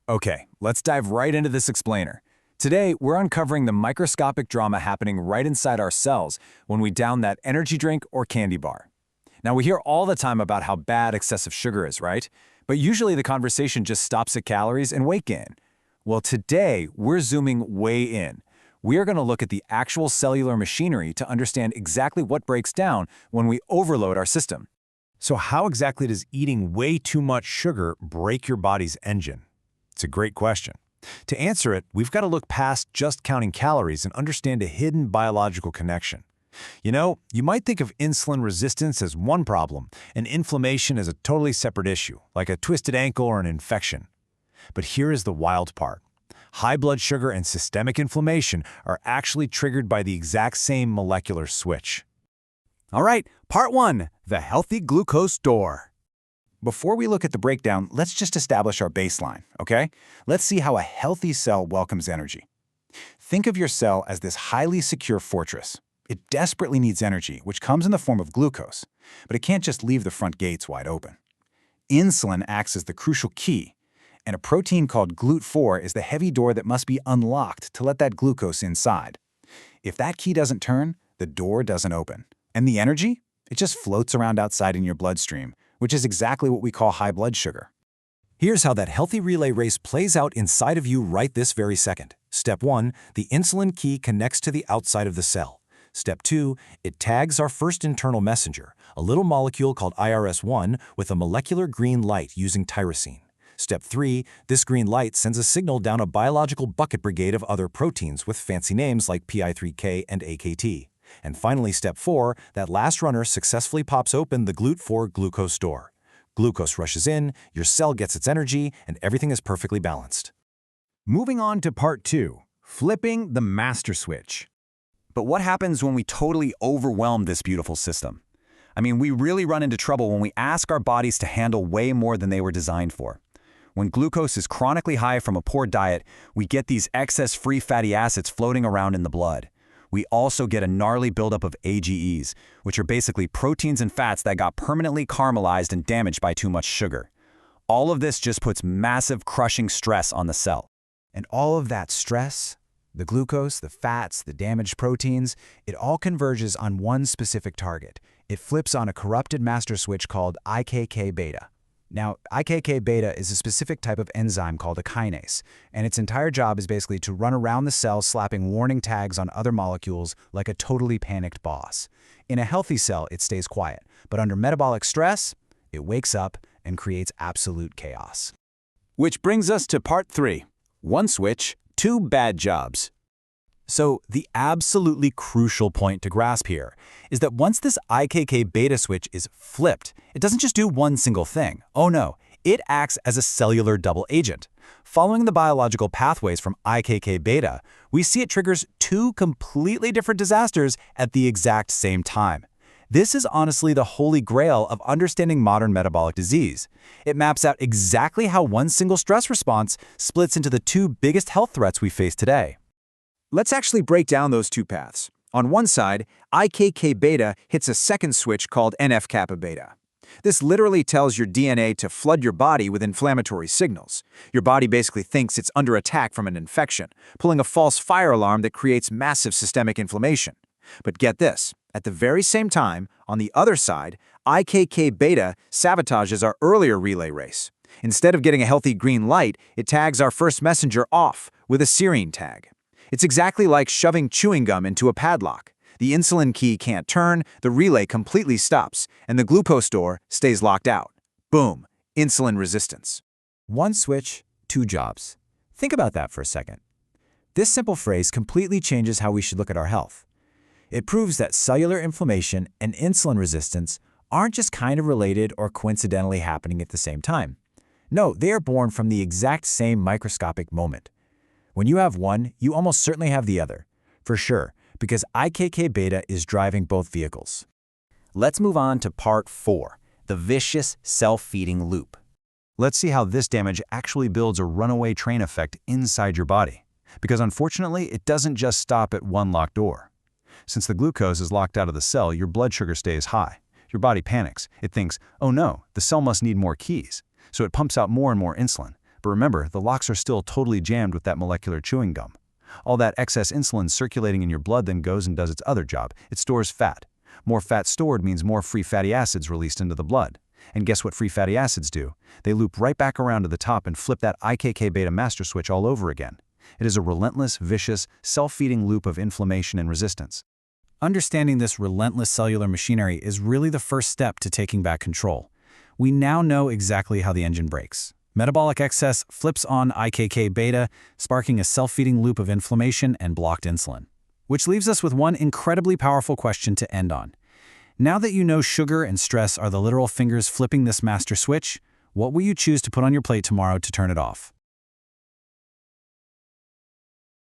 Okay, let's dive right into this explainer. Today, we're uncovering the microscopic drama happening right inside our cells when we down that energy drink or candy bar. Now, we hear all the time about how bad excessive sugar is, right? But usually the conversation just stops at calories and weight gain. Well, today, we're zooming way in. We are going to look at the actual cellular machinery to understand exactly what breaks down when we overload our system. So how exactly does eating way too much sugar break your body's engine? It's a great question. To answer it, we've got to look past just counting calories and understand a hidden biological connection. You might think of insulin resistance as one problem and inflammation as a totally separate issue, like a twisted ankle or an infection. But here is the wild part. High blood sugar and systemic inflammation are actually triggered by the exact same molecular switch. All right, part one, the healthy glucose door. Before we look at the breakdown, let's just establish our baseline, okay? Let's see how a healthy cell welcomes energy. Think of your cell as this highly secure fortress. It desperately needs energy, which comes in the form of glucose, but it can't just leave the front gates wide open. Insulin acts as the crucial key, and a protein called GLUT4 is the heavy door that must be unlocked to let that glucose inside. If that key doesn't turn, the door doesn't open. And the energy? It just floats around outside in your bloodstream, which is exactly what we call high blood sugar. Here's how that healthy relay race plays out inside of you right this very second. Step 1, the insulin key connects to the outside of the cell. Step 2, it tags our first internal messenger, a little molecule called IRS1 with a molecular green light using tyrosine. Step 3, this green light sends a signal down a biological bucket brigade of other proteins with fancy names like PI3K and AKT. And finally, step 4, that last runner successfully pops open the GLUT4 glucose door. Glucose rushes in, your cell gets its energy, and everything is perfectly balanced. Moving on to part 2, flipping the master switch. But what happens when we totally overwhelm this beautiful system? We really run into trouble when we ask our bodies to handle way more than they were designed for. When glucose is chronically high from a poor diet, we get these excess free fatty acids floating around in the blood. We also get a gnarly buildup of AGEs, which are basically proteins and fats that got permanently caramelized and damaged by too much sugar. All of this just puts massive crushing stress on the cell. And all of that stress, the glucose, the fats, the damaged proteins, it all converges on one specific target. It flips on a corrupted master switch called IKK-beta. Now, IKK-beta is a specific type of enzyme called a kinase, and its entire job is basically to run around the cell slapping warning tags on other molecules like a totally panicked boss. In a healthy cell, it stays quiet, but under metabolic stress, it wakes up and creates absolute chaos. Which brings us to part 3, one switch, two bad jobs. So the absolutely crucial point to grasp here is that once this IKK beta switch is flipped, it doesn't just do one single thing. Oh no, it acts as a cellular double agent. Following the biological pathways from IKK beta, we see it triggers two completely different disasters at the exact same time. This is honestly the holy grail of understanding modern metabolic disease. It maps out exactly how one single stress response splits into the two biggest health threats we face today. Let's actually break down those two paths. On one side, IKK beta hits a second switch called NF-kappa beta. This literally tells your DNA to flood your body with inflammatory signals. Your body basically thinks it's under attack from an infection, pulling a false fire alarm that creates massive systemic inflammation. But get this, at the very same time, on the other side, IKK beta sabotages our earlier relay race. Instead of getting a healthy green light, it tags our first messenger off with a serine tag. It's exactly like shoving chewing gum into a padlock. The insulin key can't turn, the relay completely stops, and the glucose door stays locked out. Boom, insulin resistance. One switch, two jobs. Think about that for a second. This simple phrase completely changes how we should look at our health. It proves that cellular inflammation and insulin resistance aren't just kind of related or coincidentally happening at the same time. No, they are born from the exact same microscopic moment. When you have one, you almost certainly have the other. For sure, because IKK beta is driving both vehicles. Let's move on to part 4, the vicious self-feeding loop. Let's see how this damage actually builds a runaway train effect inside your body. Because unfortunately, it doesn't just stop at one locked door. Since the glucose is locked out of the cell, your blood sugar stays high. Your body panics. It thinks, oh no, the cell must need more keys. So it pumps out more and more insulin. But remember, the locks are still totally jammed with that molecular chewing gum. All that excess insulin circulating in your blood then goes and does its other job. It stores fat. More fat stored means more free fatty acids released into the blood. And guess what free fatty acids do? They loop right back around to the top and flip that IKK beta master switch all over again. It is a relentless, vicious, self-feeding loop of inflammation and resistance. Understanding this relentless cellular machinery is really the first step to taking back control. We now know exactly how the engine breaks. Metabolic excess flips on IKK beta, sparking a self-feeding loop of inflammation and blocked insulin. Which leaves us with one incredibly powerful question to end on. Now that you know sugar and stress are the literal fingers flipping this master switch, what will you choose to put on your plate tomorrow to turn it off?